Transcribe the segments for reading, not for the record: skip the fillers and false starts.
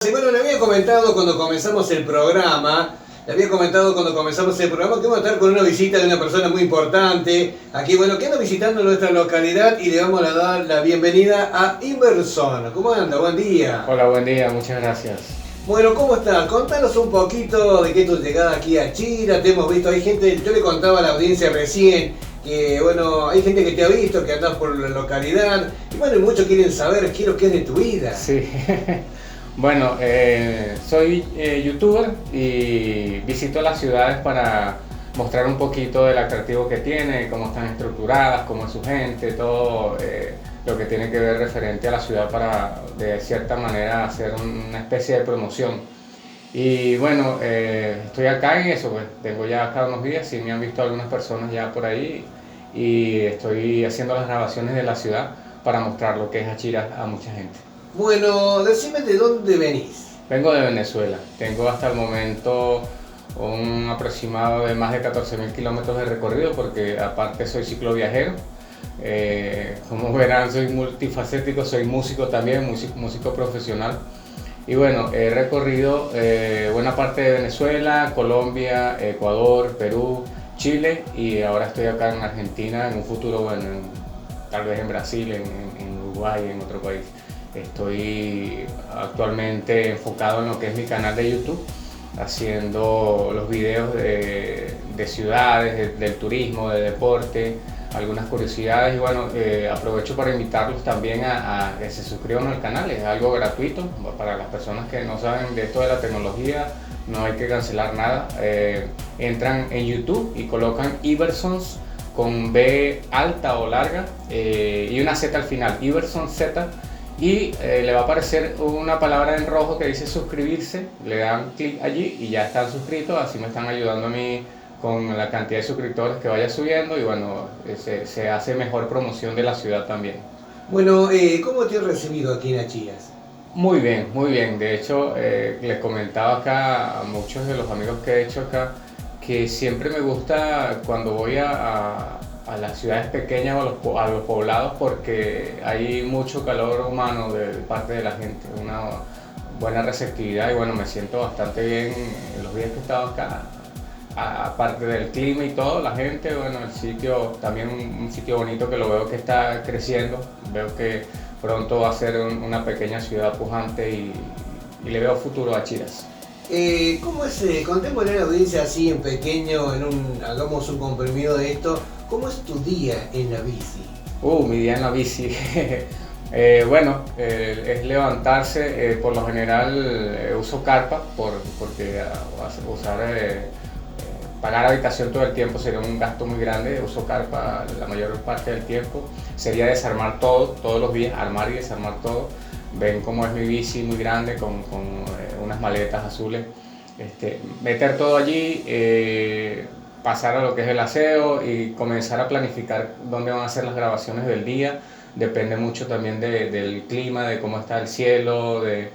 Sí, bueno, le había comentado cuando comenzamos el programa, que vamos a estar con una visita de una persona muy importante, aquí, bueno, que anda visitando nuestra localidad y le vamos a dar la bienvenida a Iverson. ¿Cómo anda? Buen día. Hola, buen día, muchas gracias. Bueno, ¿cómo estás? Contanos un poquito de qué es tu llegada aquí a Chira. Te hemos visto, hay gente, yo le contaba a la audiencia recién, que bueno, hay gente que te ha visto, que andas por la localidad, y bueno, y muchos quieren saber qué es lo que es de tu vida. Sí, bueno, soy youtuber y visito las ciudades para mostrar un poquito del atractivo que tiene, cómo están estructuradas, cómo es su gente, todo lo que tiene que ver referente a la ciudad para de cierta manera hacer una especie de promoción. Y bueno, estoy acá en eso, pues tengo ya acá unos días y me han visto algunas personas ya por ahí y estoy haciendo las grabaciones de la ciudad para mostrar lo que es Achira a mucha gente. Bueno, decime de dónde venís. Vengo de Venezuela, tengo hasta el momento un aproximado de más de 14.000 kilómetros de recorrido porque aparte soy cicloviajero. Como verán, soy multifacético, soy músico también, músico profesional. Y bueno, he recorrido buena parte de Venezuela, Colombia, Ecuador, Perú, Chile y ahora estoy acá en Argentina, en un futuro, bueno, tal vez en Brasil, en Uruguay, en otro país. Estoy actualmente enfocado en lo que es mi canal de YouTube, haciendo los videos de ciudades, del turismo, de deporte, algunas curiosidades y bueno, aprovecho para invitarlos también a que se suscriban al canal, es algo gratuito para las personas que no saben de esto de la tecnología, no hay que cancelar nada, entran en YouTube y colocan Iversons con B alta o larga y una Z al final, Iverson Z, y le va a aparecer una palabra en rojo que dice suscribirse, le dan clic allí y ya están suscritos, así me están ayudando a mí con la cantidad de suscriptores que vaya subiendo y bueno, se hace mejor promoción de la ciudad también. Bueno, ¿cómo te has recibido aquí en Achiras? Muy bien, muy bien. De hecho, les comentaba acá a muchos de los amigos que he hecho acá que siempre me gusta cuando voy a las ciudades pequeñas o a los poblados porque hay mucho calor humano de parte de la gente, una buena receptividad y bueno, me siento bastante bien en los días que he estado acá. Aparte del clima y todo, la gente, bueno, el sitio, también un sitio bonito que lo veo que está creciendo, veo que pronto va a ser una pequeña ciudad pujante y le veo futuro a Chiras. ¿Cómo es, contémosle a la audiencia así en pequeño, hagamos un comprimido de esto, ¿cómo es tu día en la bici? Mi día en la bici. Bueno, es levantarse, por lo general uso carpa porque usar pagar habitación todo el tiempo sería un gasto muy grande, uso carpa la mayor parte del tiempo, sería desarmar todo, todos los días, armar y desarmar todo. Ven cómo es mi bici muy grande con unas maletas azules, meter todo allí, pasar a lo que es el aseo y comenzar a planificar dónde van a ser las grabaciones del día. Depende mucho también del clima, de cómo está el cielo, de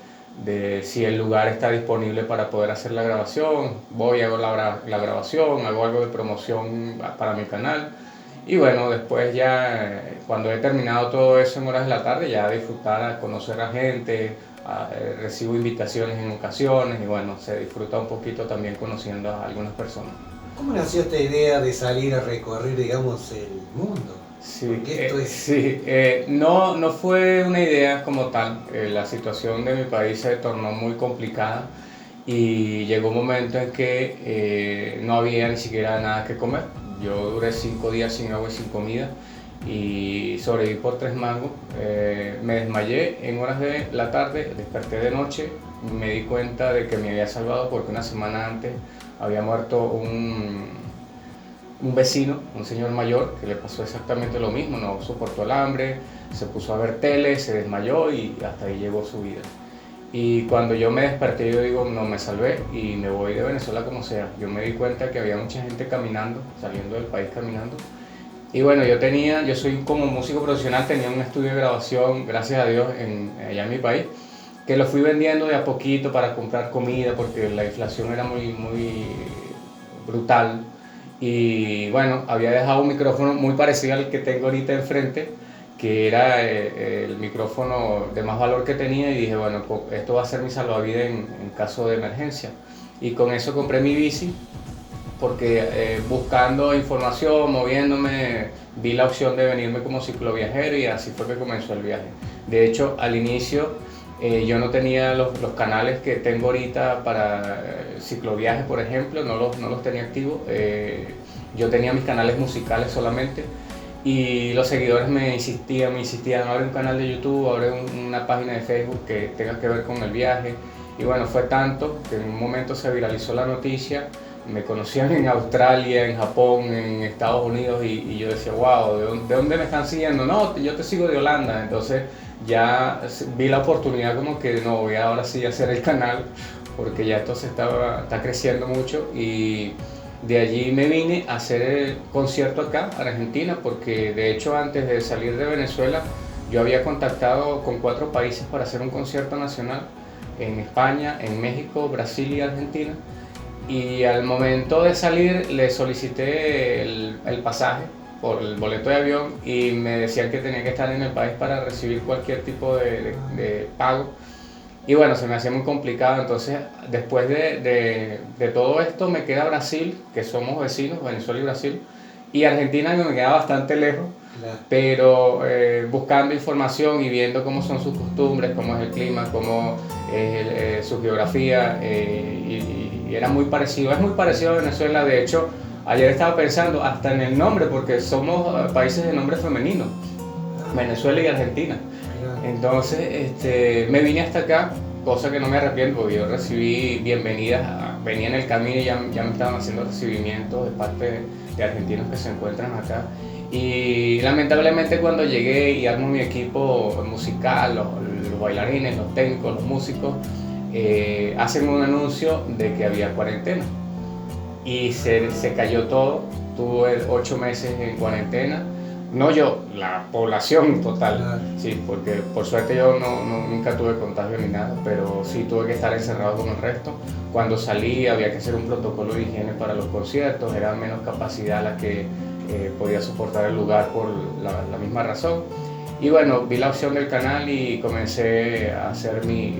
si el lugar está disponible para poder hacer la grabación. Voy, hago la grabación, hago algo de promoción para mi canal y bueno, después ya cuando he terminado todo eso en horas de la tarde ya a disfrutar, a conocer a gente, recibo invitaciones en ocasiones y bueno, se disfruta un poquito también conociendo a algunas personas. ¿Cómo nació esta idea de salir a recorrer, digamos, el mundo? Sí, no fue una idea como tal. La situación de mi país se tornó muy complicada y llegó un momento en que no había ni siquiera nada que comer. Yo duré 5 días sin agua y sin comida y sobreviví por 3 mangos. Me desmayé en horas de la tarde, desperté de noche, me di cuenta de que me había salvado porque una semana antes había muerto un vecino, un señor mayor, que le pasó exactamente lo mismo, no soportó el hambre, se puso a ver tele, se desmayó y hasta ahí llegó su vida. Y cuando yo me desperté, yo digo, no, me salvé y me voy de Venezuela como sea. Yo me di cuenta que había mucha gente caminando, saliendo del país caminando. Y bueno, yo soy como músico profesional, tenía un estudio de grabación, gracias a Dios, allá en mi país, que lo fui vendiendo de a poquito para comprar comida porque la inflación era muy brutal. Y bueno, había dejado un micrófono muy parecido al que tengo ahorita enfrente, que era el micrófono de más valor que tenía, y dije, bueno, esto va a ser mi salvavidas en caso de emergencia. Y con eso compré mi bici, porque buscando información, moviéndome, vi la opción de venirme como cicloviajero, y así fue que comenzó el viaje. De hecho, al inicio yo no tenía los canales que tengo ahorita para cicloviajes, por ejemplo, no los tenía activos. Yo tenía mis canales musicales solamente, y los seguidores me insistían, abre un canal de YouTube, abre una página de Facebook que tenga que ver con el viaje. Y bueno, fue tanto que en un momento se viralizó la noticia, me conocían en Australia, en Japón, en Estados Unidos, y yo decía, wow, ¿de dónde me están siguiendo? No, yo te sigo de Holanda. Entonces ya vi la oportunidad, como que no, voy ahora sí a hacer el canal, porque ya esto está creciendo mucho. Y de allí me vine a hacer el concierto acá, a Argentina, porque de hecho antes de salir de Venezuela yo había contactado con 4 países para hacer un concierto nacional, en España, en México, Brasil y Argentina. Y al momento de salir le solicité el pasaje por el boleto de avión, y me decían que tenía que estar en el país para recibir cualquier tipo de pago. Y bueno, se me hacía muy complicado. Entonces, después de todo esto, me queda Brasil, que somos vecinos, Venezuela y Brasil, y Argentina, que me queda bastante lejos. Claro. Pero buscando información y viendo cómo son sus costumbres, cómo es el clima, cómo es su geografía, y era muy parecido, es muy parecido a Venezuela. De hecho, ayer estaba pensando hasta en el nombre, porque somos países de nombre femenino, Venezuela y Argentina. Entonces me vine hasta acá, cosa que no me arrepiento, porque yo recibí bienvenidas, venía en el camino y ya me estaban haciendo recibimientos de parte de argentinos que se encuentran acá. Y lamentablemente cuando llegué y armo mi equipo musical, los bailarines, los técnicos, los músicos, hacen un anuncio de que había cuarentena, y se cayó todo. Tuve 8 meses en cuarentena. No yo, la población total. Claro. Sí, porque por suerte yo nunca tuve contagio ni nada, pero sí tuve que estar encerrado con el resto. Cuando salí había que hacer un protocolo de higiene para los conciertos, era menos capacidad la que podía soportar el lugar por la misma razón. Y bueno, vi la opción del canal y comencé a hacer mis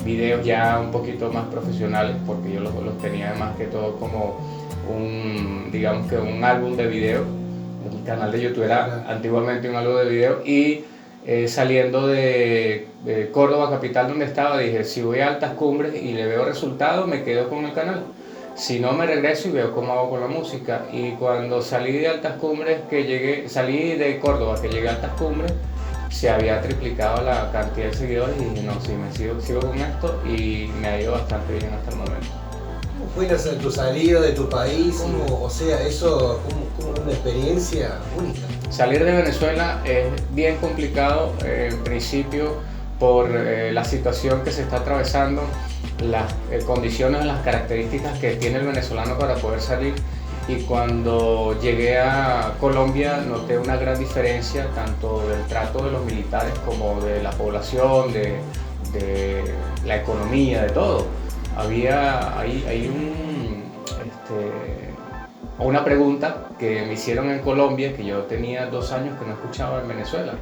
videos ya un poquito más profesionales, porque yo los tenía más que todo como digamos que un álbum de video. El canal de YouTube era antiguamente un álbum de video, y saliendo de Córdoba, capital donde estaba, dije, si voy a Altas Cumbres y le veo resultados, me quedo con el canal. Si no, me regreso y veo cómo hago con la música. Y cuando salí de Altas Cumbres, salí de Córdoba, que llegué a Altas Cumbres, se había triplicado la cantidad de seguidores, y dije, no, sí, sigo con esto, y me ha ido bastante bien hasta el momento. ¿Cómo fue tu salida de tu país? O sea, eso como una experiencia única. Salir de Venezuela es bien complicado, en principio, por la situación que se está atravesando, las condiciones, las características que tiene el venezolano para poder salir. Y cuando llegué a Colombia noté una gran diferencia, tanto del trato de los militares como de la población, de la economía, de todo. Hay una pregunta que me hicieron en Colombia, que yo tenía 2 años que no escuchaba en Venezuela.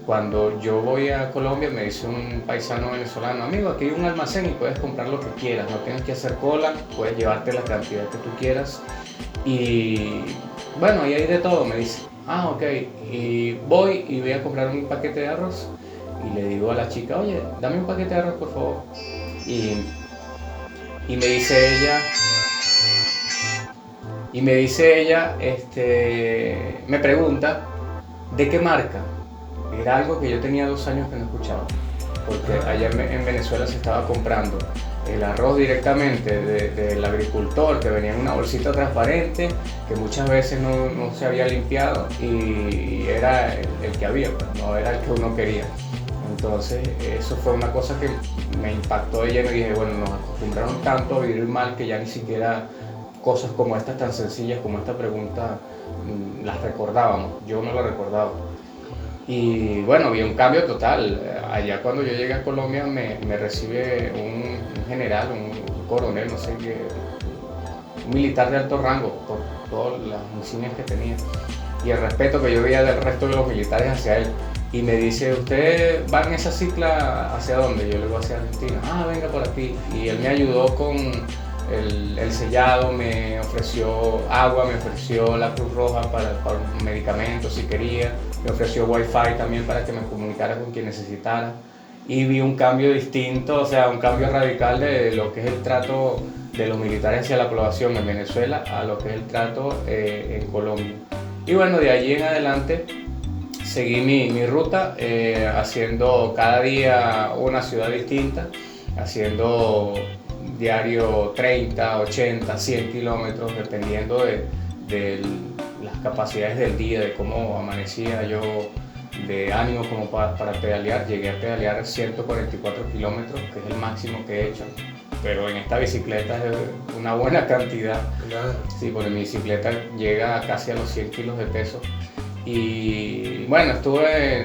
Cuando yo voy a Colombia, me dice un paisano venezolano, amigo, aquí hay un almacén y puedes comprar lo que quieras, no tienes que hacer cola, puedes llevarte la cantidad que tú quieras. Y bueno, ahí hay de todo, me dice. Ah, ok. Y voy a comprar un paquete de arroz, y le digo a la chica, oye, dame un paquete de arroz, por favor. Y me dice ella, me pregunta, ¿de qué marca? Era algo que yo tenía 2 años que no escuchaba, porque allá en Venezuela se estaba comprando el arroz directamente del agricultor, que venía en una bolsita transparente, que muchas veces no se había limpiado, y era el que había, pero no era el que uno quería. Entonces eso fue una cosa que me impactó de lleno, y dije, bueno, nos acostumbraron tanto a vivir mal que ya ni siquiera cosas como estas tan sencillas como esta pregunta las recordábamos. Yo no la recordaba. Y bueno, vi un cambio total. Allá cuando yo llegué a Colombia me recibe un general, un coronel, no sé qué, un militar de alto rango, por todas las insignias que tenía. y el respeto que yo veía del resto de los militares hacia él. Y me dice, ¿usted va en esa cicla hacia dónde? Yo le digo, hacia Argentina. Ah, venga por aquí. Y él me ayudó con el sellado, me ofreció agua, me ofreció la Cruz Roja para medicamentos si quería, me ofreció wifi también para que me comunicara con quien necesitara. Y vi un cambio distinto, o sea, un cambio radical de lo que es el trato de los militares hacia la población en Venezuela a lo que es el trato en Colombia. Y bueno, de allí en adelante seguí mi ruta, haciendo cada día una ciudad distinta, haciendo diario 30, 80, 100 kilómetros, dependiendo de las capacidades del día, de cómo amanecía yo de ánimo como para pedalear. Llegué a pedalear 144 kilómetros, que es el máximo que he hecho, pero en esta bicicleta es una buena cantidad. Claro. Sí, porque mi bicicleta llega casi a los 100 kilos de peso. Y bueno,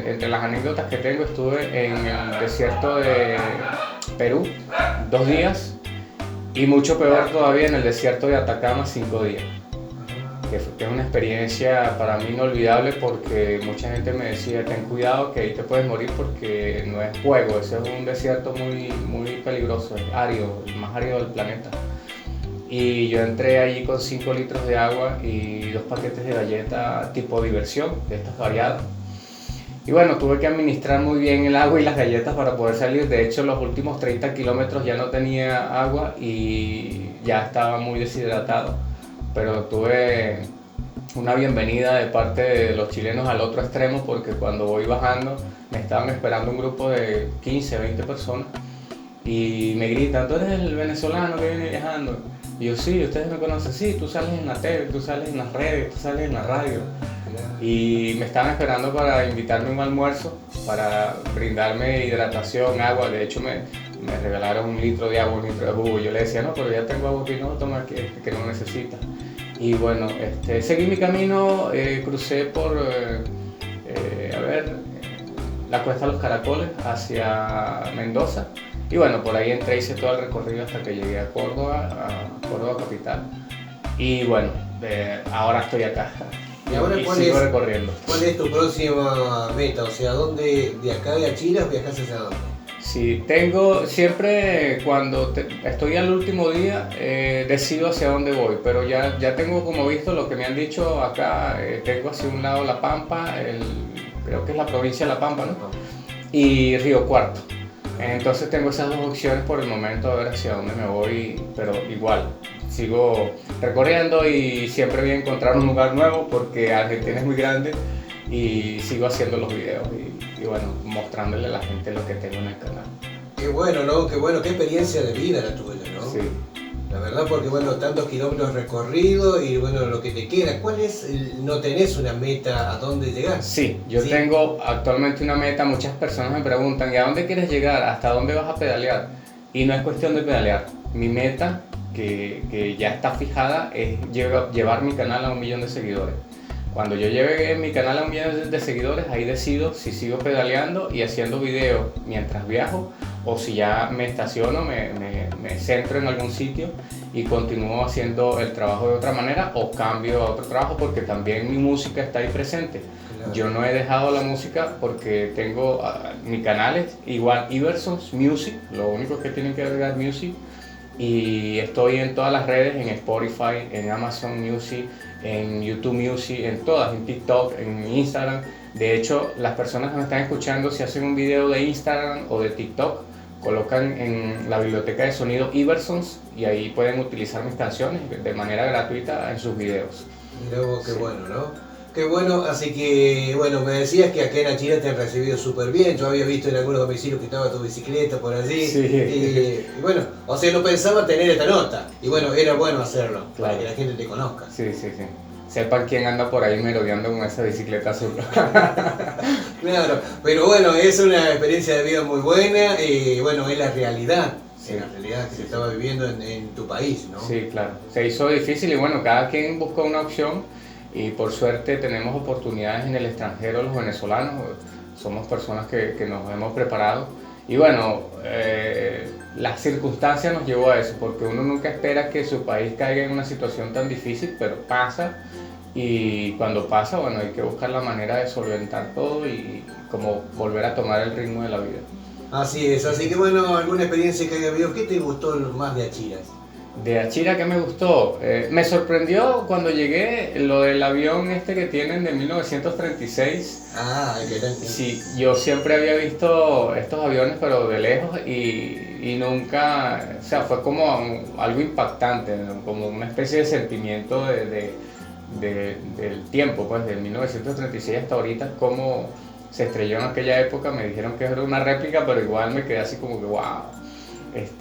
entre las anécdotas que tengo, estuve en el desierto de Perú 2 días y mucho peor todavía en el desierto de Atacama 5 días. Que es una experiencia para mí inolvidable, porque mucha gente me decía, ten cuidado que ahí te puedes morir porque no es juego, ese es un desierto muy, muy peligroso, es árido, el más árido del planeta. Y yo entré allí con 5 litros de agua y 2 paquetes de galletas tipo diversión, de estas variadas. Y bueno, tuve que administrar muy bien el agua y las galletas para poder salir. De hecho, los últimos 30 kilómetros ya no tenía agua y ya estaba muy deshidratado. Pero tuve una bienvenida de parte de los chilenos al otro extremo, porque cuando voy bajando me estaban esperando un grupo de 15, 20 personas y me gritan, ¿tú eres el venezolano que viene viajando? Y yo, sí, ustedes me conocen, sí, tú sales en la tele, tú sales en las redes, tú sales en la radio. Y me estaban esperando para invitarme a un almuerzo, para brindarme hidratación, agua. De hecho me regalaron 1 litro de agua, 1 litro de jugo. Yo le decía, no, pero ya tengo agua aquí, no, toma que no necesitas. Y bueno, seguí mi camino, crucé por, la Cuesta de los Caracoles hacia Mendoza. Y bueno, por ahí entré, hice todo el recorrido hasta que llegué a Córdoba capital. Y bueno, ahora estoy acá. ¿Y ahora sigo recorriendo. ¿Cuál es tu próxima meta? O sea, ¿dónde, de acá de Chile, viajas hacia dónde? Sí, tengo siempre, cuando estoy al último día, decido hacia dónde voy, pero ya tengo como visto lo que me han dicho acá. Tengo hacia un lado La Pampa, creo que es la provincia de La Pampa, ¿no? Y Río Cuarto. Entonces tengo esas 2 opciones por el momento, a ver hacia dónde me voy, pero igual sigo recorriendo y siempre voy a encontrar un lugar nuevo, porque Argentina es muy grande, y sigo haciendo los videos y bueno, mostrándole a la gente lo que tengo en el canal. Qué bueno, ¿no? Qué bueno, qué experiencia de vida la tuya, ¿no? Sí. La verdad, porque bueno, tantos kilómetros recorridos y bueno, lo que te queda. ¿Cuál es? ¿No tenés una meta a dónde llegar? Sí, yo tengo actualmente una meta. Muchas personas me preguntan, ¿y a dónde quieres llegar? ¿Hasta dónde vas a pedalear? Y no es cuestión de pedalear. Mi meta, que ya está fijada, es llevar mi canal a 1 millón de seguidores. Cuando yo lleve mi canal a 1 millón de seguidores, ahí decido si sigo pedaleando y haciendo videos mientras viajo, o si ya me estaciono, me centro en algún sitio y continúo haciendo el trabajo de otra manera, o cambio a otro trabajo, porque también mi música está ahí presente. Claro. Yo no he dejado la música porque tengo mi canal es igual Iversons Music, lo único que tienen que agregar Music, y estoy en todas las redes, en Spotify, en Amazon Music, en YouTube Music, en todas, en TikTok, en Instagram. De hecho, las personas que me están escuchando, si hacen un video de Instagram o de TikTok, colocan en la biblioteca de sonido Iversons y ahí pueden utilizar mis canciones de manera gratuita en sus videos. Mirá vos, qué bueno, ¿no? Qué bueno, así que, bueno, me decías que acá en Chile te han recibido súper bien. Yo había visto en algunos domicilios que estaba tu bicicleta por allí. Sí. Y bueno, o sea, no pensaba tener esta nota. Y bueno, era bueno hacerlo, claro, para que la gente te conozca. Sí. Sepan quién anda por ahí merodeando con esa bicicleta azul. Claro, pero bueno, es una experiencia de vida muy buena y bueno, es la realidad. Sí. En la realidad que se estaba viviendo en tu país, ¿no? Sí, claro. Se hizo difícil y bueno, cada quien buscó una opción. Y por suerte tenemos oportunidades en el extranjero, los venezolanos, somos personas que nos hemos preparado. Y bueno, las circunstancias nos llevó a eso, porque uno nunca espera que su país caiga en una situación tan difícil, pero pasa. Y cuando pasa, bueno, hay que buscar la manera de solventar todo y como volver a tomar el ritmo de la vida. Así es, así que bueno, alguna experiencia que haya habido, ¿qué te gustó más de Achiras? De Achira, ¿qué me gustó? Me sorprendió cuando llegué lo del avión este que tienen de 1936. Ah, ¿qué tal? Sí, yo siempre había visto estos aviones, pero de lejos y nunca, o sea, fue como algo impactante, ¿no? Como una especie de sentimiento del tiempo, pues, de 1936 hasta ahorita, cómo se estrelló en aquella época. Me dijeron que era una réplica, pero igual me quedé así como que wow.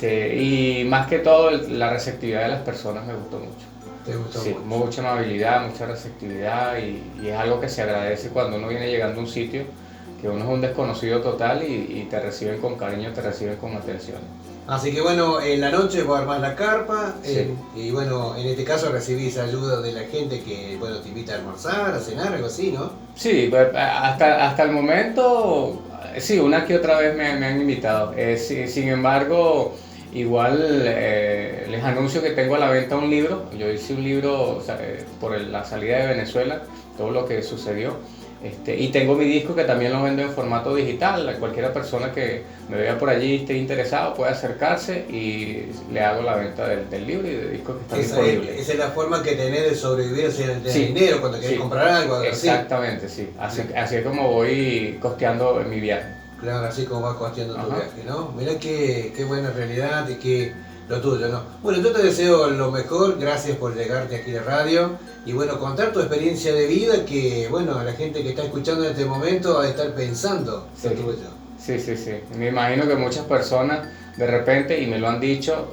Y más que todo la receptividad de las personas me gustó mucho. ¿Te gustó Sí, mucho? mucha amabilidad, mucha receptividad y es algo que se agradece cuando uno viene llegando a un sitio que uno es un desconocido total y te reciben con cariño, te reciben con atención. Así que bueno, en la noche vos armás la carpa, Sí. y bueno, en este caso recibís ayuda de la gente que, bueno, te invita a almorzar, a cenar, algo así, ¿no? Sí, hasta el momento, sí, una que otra vez me han invitado. Sin embargo, igual les anuncio que tengo a la venta un libro. Yo hice un libro, o sea, por la salida de Venezuela, todo lo que sucedió. Y tengo mi disco que también lo vendo en formato digital. Cualquiera persona que me vea por allí y esté interesado puede acercarse y le hago la venta del libro y del disco que está disponible. Esa es la forma que tenés de sobrevivir sin tener Sí, dinero, cuando querés sí, comprar algo así. exactamente, sí. Así es como voy costeando mi viaje. Claro, así como vas costeando tu Ajá. viaje, ¿no? Mirá qué buena realidad y qué lo tuyo, ¿no? Bueno, yo te deseo lo mejor, gracias por llegarte aquí a la radio y bueno, contar tu experiencia de vida que, bueno, a la gente que está escuchando en este momento va a estar pensando Sí. lo tuyo. Sí, sí, sí. Me imagino que muchas personas de repente, y me lo han dicho,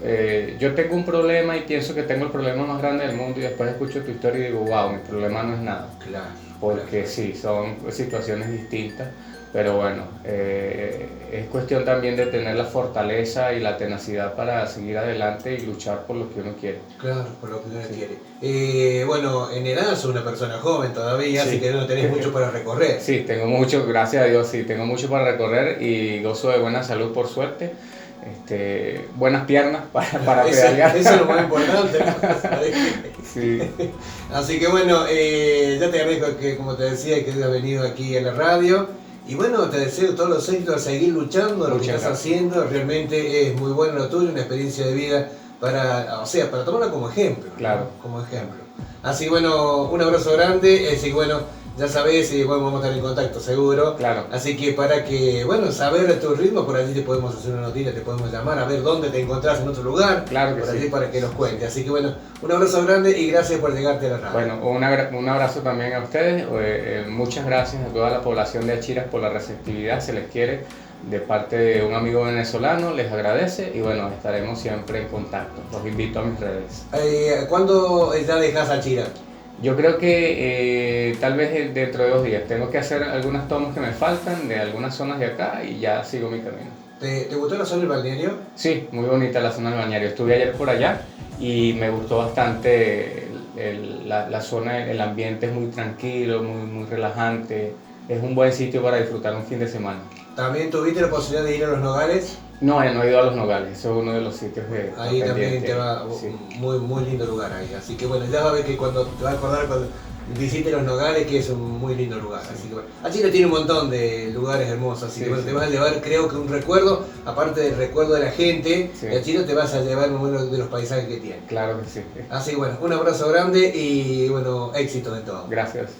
yo tengo un problema y pienso que tengo el problema más grande del mundo y después escucho tu historia y digo, wow, mi problema no es nada. Claro. Porque claro. sí, son situaciones distintas, pero bueno, es cuestión también de tener la fortaleza y la tenacidad para seguir adelante y luchar por lo que uno quiere. Claro, por lo que uno Sí. quiere. Bueno, en edad sos una persona joven todavía, Sí. así que no tenés mucho para recorrer. Sí, tengo mucho, gracias a Dios, sí, tengo mucho para recorrer y gozo de buena salud por suerte. Buenas piernas para pedalear. Eso es lo más importante. Sí. Así que bueno, ya te agradezco que, como te decía, que hayas venido aquí a la radio. Y bueno, te deseo todos los éxitos, a seguir luchando, lo que Muchas estás gracias. haciendo. Realmente es muy bueno lo tuyo, una experiencia de vida para tomarla como ejemplo. ¿no? Claro. Como ejemplo. Así que bueno, un abrazo grande. Así que bueno, ya sabés, bueno, vamos a estar en contacto seguro. Claro. Así que para que, bueno, saber tu ritmo, por allí te podemos hacer una notita, te podemos llamar a ver dónde te encontrás en otro lugar. Claro que por allí sí. para que nos cuente. Así que bueno, un abrazo grande y gracias por llegarte a la radio. Bueno, un abrazo también a ustedes. Muchas gracias a toda la población de Achiras por la receptividad. Se les quiere de parte de un amigo venezolano, les agradece y bueno, estaremos siempre en contacto. Los invito a mis redes. ¿Cuándo ya dejas a Chira? Yo creo que tal vez dentro de 2 días. Tengo que hacer algunas tomas que me faltan de algunas zonas de acá y ya sigo mi camino. ¿Te gustó la zona del balneario? Sí, muy bonita la zona del balneario. Estuve ayer por allá y me gustó bastante la zona, el ambiente es muy tranquilo, muy relajante. Es un buen sitio para disfrutar un fin de semana. ¿También tuviste la posibilidad de ir a Los Nogales? No, no he ido a Los Nogales, eso es uno de los sitios de Ahí también pendiente. te va, Sí. muy lindo lugar ahí. Así que bueno, ya vas a ver que cuando te vas a acordar cuando visites Los Nogales, que es un muy lindo lugar. Así que bueno, Chile tiene un montón de lugares hermosos, así Sí, que bueno, sí. te vas a llevar, creo que un recuerdo, aparte del recuerdo de la gente, Sí. de Chile te vas a llevar uno de los paisajes que tiene. Claro que sí. Así que bueno, un abrazo grande y bueno, éxito en todo. Gracias.